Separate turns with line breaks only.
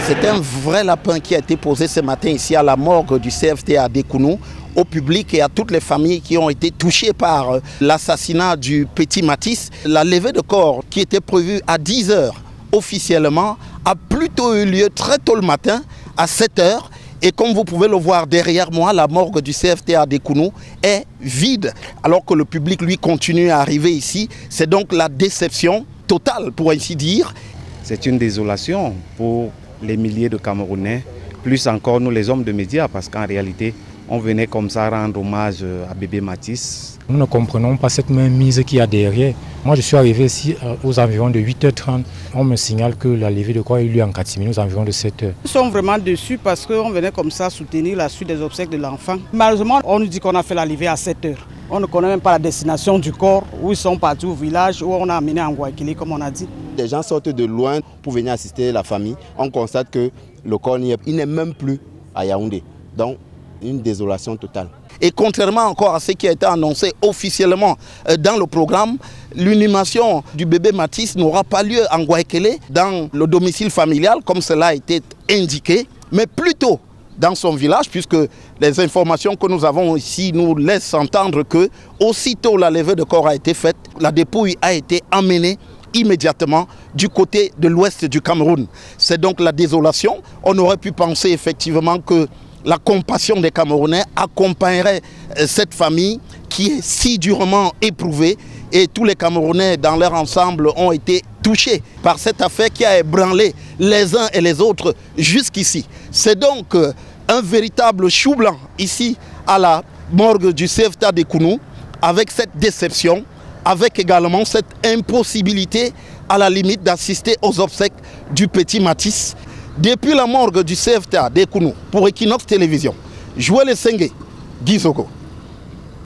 C'est un vrai lapin qui a été posé ce matin ici à la morgue du CFTA d'Ekounou, au public et à toutes les familles qui ont été touchées par l'assassinat du petit Matisse. La levée de corps qui était prévue à 10 h officiellement a plutôt eu lieu très tôt le matin, à 7 h. Et comme vous pouvez le voir derrière moi, la morgue du CFTA d'Ekounou est vide, alors que le public, lui, continue à arriver ici. C'est donc la déception totale, pour ainsi dire.
C'est une désolation pour les milliers de Camerounais, plus encore nous les hommes de médias, parce qu'en réalité, on venait comme ça rendre hommage à bébé Matisse.
Nous ne comprenons pas cette mainmise qu'il y a derrière. Moi, je suis arrivé ici aux environs de 8 h 30. On me signale que la levée de corps a eu lieu en catimini aux environs de 7 h.
Nous sommes vraiment déçus parce qu'on venait comme ça soutenir la suite des obsèques de l'enfant. Malheureusement, on nous dit qu'on a fait la levée à 7 h. On ne connaît même pas la destination du corps, où ils sont partis au village, où on a amené en Guayaquil, comme on a dit.
Des gens sortent de loin pour venir assister la famille. On constate que le corps n'est même plus à Yaoundé. Donc, une désolation totale.
Et contrairement encore à ce qui a été annoncé officiellement dans le programme, l'inhumation du bébé Matisse n'aura pas lieu en Guayaquil, dans le domicile familial, comme cela a été indiqué, mais plutôt dans son village, puisque les informations que nous avons ici nous laissent entendre que aussitôt la levée de corps a été faite, la dépouille a été emmenée immédiatement du côté de l'ouest du Cameroun. C'est donc la désolation. On aurait pu penser effectivement que la compassion des Camerounais accompagnerait cette famille qui est si durement éprouvée, et tous les Camerounais dans leur ensemble ont été touchés par cette affaire qui a ébranlé les uns et les autres jusqu'ici. C'est donc un véritable chou blanc ici à la morgue du CFTA d'Ekounou, avec cette déception, avec également cette impossibilité à la limite d'assister aux obsèques du petit Matisse. Depuis la morgue du CFTA d'Ekounou pour Equinox Télévision, Joël Sengue, Guy Soko.